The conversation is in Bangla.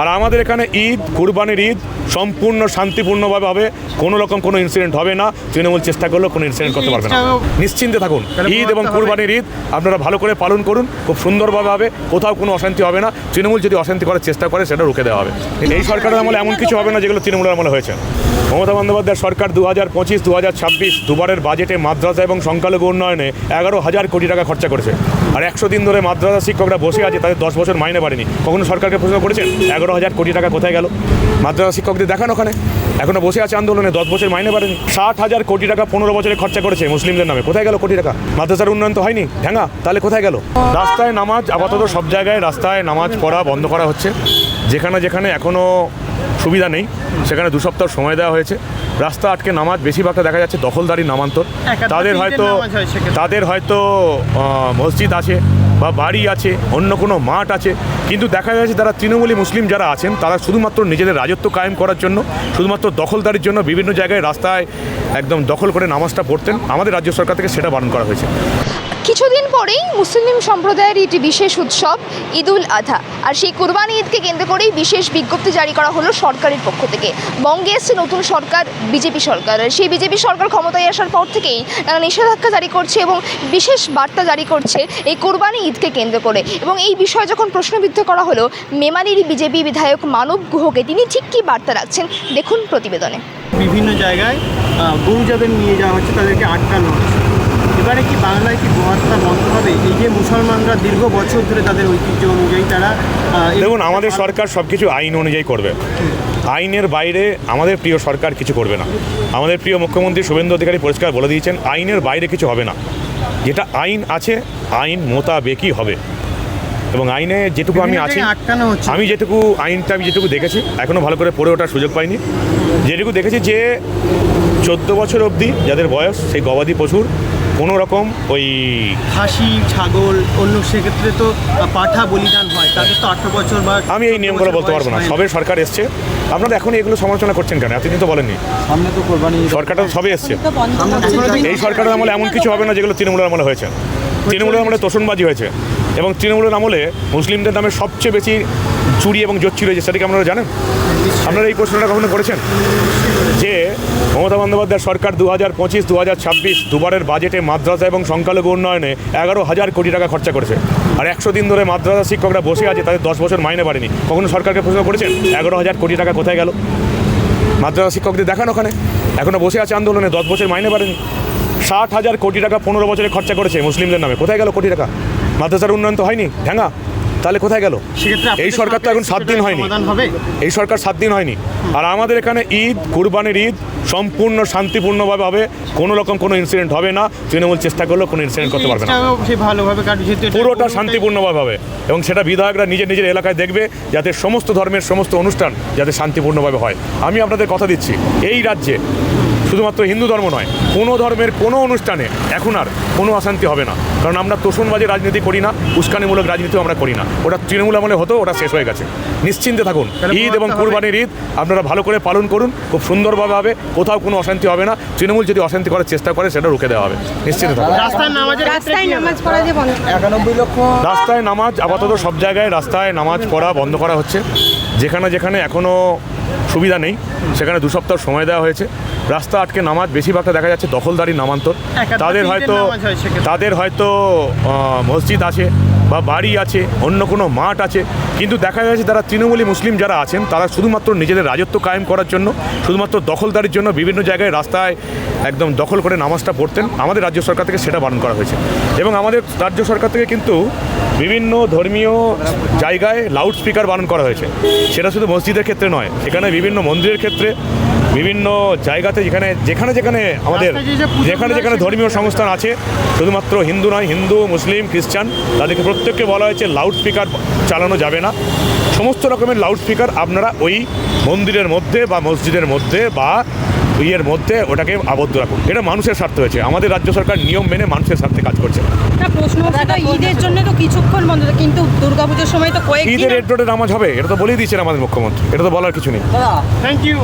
আর আমাদের এখানে ঈদ, কুরবানির ঈদ সম্পূর্ণ শান্তিপূর্ণভাবে হবে। কোনো রকম কোনো ইনসিডেন্ট হবে না। তৃণমূল চেষ্টা করলেও কোনো ইনসিডেন্ট করতে পারবে না। নিশ্চিন্তে থাকুন। ঈদ এবং কুরবানির ঈদ আপনারা ভালো করে পালন করুন, খুব সুন্দরভাবে হবে, কোথাও কোনো অশান্তি হবে না। তৃণমূল যদি অশান্তি করার চেষ্টা করে সেটা রুখে দেওয়া হবে। এই সরকারের আমলে এমন কিছু হবে না যেগুলো তৃণমূলের আমলে হয়েছে। মমতা বন্দ্যোপাধ্যায়ের সরকার 2025-2026 দুবারের বাজেটে মাদ্রাসা এবং সংখ্যালঘু উন্নয়নে 11,000 কোটি টাকা খরচা করেছে। আর 100 দিন ধরে মাদ্রাসা শিক্ষকরা বসে আছে, তাদের 10 বছর মাইনে বাড়েনি। কখনো সরকারকে প্রশ্ন করেছেন 11,000 কোটি টাকা কোথায় গেল? মাদ্রাসা শিক্ষকদের দেখান ওখানে এখনো বসে আছে আন্দোলনে, 10 বছর মাইনে বাড়েনি। 60,000 কোটি টাকা 15 বছরে খরচা করেছে মুসলিমদের নামে, কোথায় গেল কোটি টাকা? মাদ্রাসার উন্নয়ন তো হয়নি, ঢাঙ্গা, তাহলে কোথায় গেল? রাস্তায় নামাজ আপাতত সব জায়গায় রাস্তায় নামাজ পড়া বন্ধ করা হচ্ছে। যেখানে যেখানে এখনও সুবিধা নেই সেখানে 2 সপ্তাহ সময় দেওয়া হয়েছে। রাস্তা আটকে নামাজ বেশিরভাগটা দেখা যাচ্ছে দখলদারি নামান্তর। তাদের হয়তো মসজিদ আছে বা বাড়ি আছে, অন্য কোনো মাঠ আছে, কিন্তু দেখা যাচ্ছে তারা তৃণমূলী মুসলিম যারা আছেন তারা শুধুমাত্র নিজেদের রাজত্ব কায়েম করার জন্য, শুধুমাত্র দখলদারির জন্য বিভিন্ন জায়গায় রাস্তায় একদম দখল করে নামাজটা পড়তেন। আমাদের রাজ্য সরকার থেকে সেটা বারণ করা হয়েছে। কিছুদিন পরেই মুসলিম সম্প্রদায়ের একটি বিশেষ উৎসব ঈদুল আধা, আর সেই কুরবানি ঈদকে কেন্দ্র করেই বিশেষ বিজ্ঞপ্তি জারি করা হলো সরকারের পক্ষ থেকে। বঙ্গে এসছে নতুন সরকার, বিজেপি সরকার। সেই বিজেপি সরকার ক্ষমতায় আসার পর থেকেই তারা নিষেধাজ্ঞা জারি করছে এবং বিশেষ বার্তা জারি করছে এই কুরবানি ঈদকে কেন্দ্র করে। এবং এই বিষয়ে যখন প্রশ্নবিদ্ধ করা হলো মেমারির বিজেপি বিধায়ক মানব গুহকে, তিনি ঠিক কী বার্তা রাখছেন দেখুন প্রতিবেদনে। বিভিন্ন জায়গায় গরু যাদের নিয়ে যাওয়া হচ্ছে তাদেরকে আটকানো হচ্ছে। এবারে কি বাংলায় কি গোহত্যা বন্ধ হবে? এই যে মুসলমানরা দীর্ঘ বছর ধরে তাদের ঐতিহ্য অনুযায়ী তারা দেখুন, আমাদের সরকার সব কিছু আইন অনুযায়ী করবে। আইনের বাইরে আমাদের প্রিয় সরকার কিছু করবে না। আমাদের প্রিয় মুখ্যমন্ত্রী শুভেন্দু অধিকারী পরিষ্কার বলে দিয়েছেন আইনের বাইরে কিছু হবে না। যেটা আইন আছে আইন মোতাবেকই হবে। এবং আইনে যেটুকু আমি আছি, আমি যেটুকু দেখেছি, এখনও ভালো করে পড়ে ওঠার সুযোগ পাইনি, যেটুকু দেখেছি যে 14 বছর অবধি যাদের বয়স সেই গবাদি পশুর কোনো রকম ওই খাসি, ছাগল, অন্য সেক্ষেত্রে তো পাঠা বলিদান হয়, তাদের তো 18 বছর বা আমি এই নিয়মগুলো বলতে পারবো না। সবে সরকার এসছে, আপনারা এখন এগুলো সমালোচনা করছেন কেন? এতদিন তো বলেননি। সামনে তো কোরবানি, সরকারটা তো সবে এসছে। এই সরকারের আমলে এমন কিছু হবে না যেগুলো তৃণমূলের আমলে হয়েছে। তৃণমূলের আমলে তোষণবাজি হয়েছে এবং তৃণমূলের আমলে মুসলিমদের নামে সবচেয়ে বেশি চুরি এবং জোচ্চুরি হয়েছে। সেটা কি আপনারা জানেন? আপনারা এই প্রশ্নটা কখনো করেছেন যে মমতা বন্দ্যোপাধ্যায়ের সরকার 2025-2026 দুবারের বাজেটে মাদ্রাসা এবং সংখ্যালঘু উন্নয়নে 11,000 কোটি টাকা খরচা করেছে। আর 100 দিন ধরে মাদ্রাসা শিক্ষকরা বসে আছে, তাদের 10 বছর মাইনে বাড়েনি। কখনো সরকারকে প্রশ্ন করেছেন 11,000 কোটি টাকা কোথায় গেল? মাদ্রাসা শিক্ষকদের দেখান ওখানে এখনও বসে আছে আন্দোলনে, 10 বছর মাইনে বাড়েনি। 60,000 কোটি টাকা 15 বছরে খরচা করেছে মুসলিমদের নামে, কোথায় গেল কোটি টাকা? মাদ্রাসার উন্নয়ন তো হয়নি, ঢাঙ্গা, তাহলে কোথায় গেল? এই সরকার তো এখন 7 দিন হয়নি। এই সরকার 7 দিন হয়নি। আর আমাদের এখানে ঈদ, কুরবানির ঈদ সম্পূর্ণ শান্তিপূর্ণভাবে হবে। কোনো রকম কোনো ইনসিডেন্ট হবে না। তৃণমূল চেষ্টা করলেও কোনো ইনসিডেন্ট করতে পারবে না। পুরোটা শান্তিপূর্ণভাবে হবে এবং সেটা বিধায়করা নিজের নিজের এলাকায় দেখবে, যাতে সমস্ত ধর্মের সমস্ত অনুষ্ঠান যাতে শান্তিপূর্ণভাবে হয়। আমি আপনাদের কথা দিচ্ছি, এই রাজ্যে শুধুমাত্র হিন্দু ধর্ম নয়, কোনো ধর্মের কোনো অনুষ্ঠানে এখন আর কোনো অশান্তি হবে না। কারণ আমরা তোষণবাজি রাজনীতি করি না, উস্কানিমূলক রাজনীতিও আমরা করি না। ওটা তৃণমূল আমলে হতো, ওটা শেষ হয়ে গেছে। নিশ্চিন্তে থাকুন। ঈদ এবং কুরবানির ঈদ আপনারা ভালো করে পালন করুন, খুব সুন্দরভাবে হবে, কোথাও কোনো অশান্তি হবে না। তৃণমূল যদি অশান্তি করার চেষ্টা করে সেটা রুখে দেওয়া হবে। নিশ্চিন্তে থাকুন। রাস্তায় নামাজ আপাতত সব জায়গায় রাস্তায় নামাজ পড়া বন্ধ করা হচ্ছে। যেখানে যেখানে এখনও সুবিধা নেই সেখানে 2 সপ্তাহ সময় দেওয়া হয়েছে। রাস্তা আটকে নামাজ বেশিরভাগটা দেখা যাচ্ছে দখলদারি নামান্তর। তাদের হয়তো মসজিদ আছে বা বাড়ি আছে, অন্য কোনো মাঠ আছে, কিন্তু দেখা যাচ্ছে তারা তৃণমূলী মুসলিম যারা আছেন তারা শুধুমাত্র নিজেদের রাজত্ব কায়েম করার জন্য, শুধুমাত্র দখলদারির জন্য বিভিন্ন জায়গায় রাস্তায় একদম দখল করে নামাজটা পড়তেন। আমাদের রাজ্য সরকার থেকে সেটা বারণ করা হয়েছে। এবং আমাদের রাজ্য সরকার থেকে কিন্তু বিভিন্ন ধর্মীয় জায়গায় লাউড স্পিকার বারণ করা হয়েছে। সেটা শুধু মসজিদের ক্ষেত্রে নয়, সেখানে বিভিন্ন মন্দিরের ক্ষেত্রে, বিভিন্ন জায়গাতে যেখানে যেখানে ধর্মীয় সংস্থান আছে, শুধুমাত্র হিন্দু নয়, হিন্দু, মুসলিম, খ্রিস্টান, তাদেরকে প্রত্যেককে বলা হয়েছে লাউড স্পিকার চালানো যাবে না। সমস্ত রকমের লাউড স্পিকার আপনারা ওই মন্দিরের মধ্যে বা মসজিদের মধ্যে বা ইয়ের মধ্যে ওটাকে আবদ্ধ রাখুন। এটা মানুষের স্বার্থ হয়েছে। আমাদের রাজ্য সরকার নিয়ম মেনে মানুষের স্বার্থে কাজ করছে। প্রশ্ন ঈদের জন্য তো কিছুক্ষণ বন্ধ, কিন্তু দুর্গাপুজোর সময় তো ঈদের রেড রোডে নামাজ হবে, এটা তো বলেই দিয়েছেন আমাদের মুখ্যমন্ত্রী। এটা তো বলার কিছু নেই। Thank you.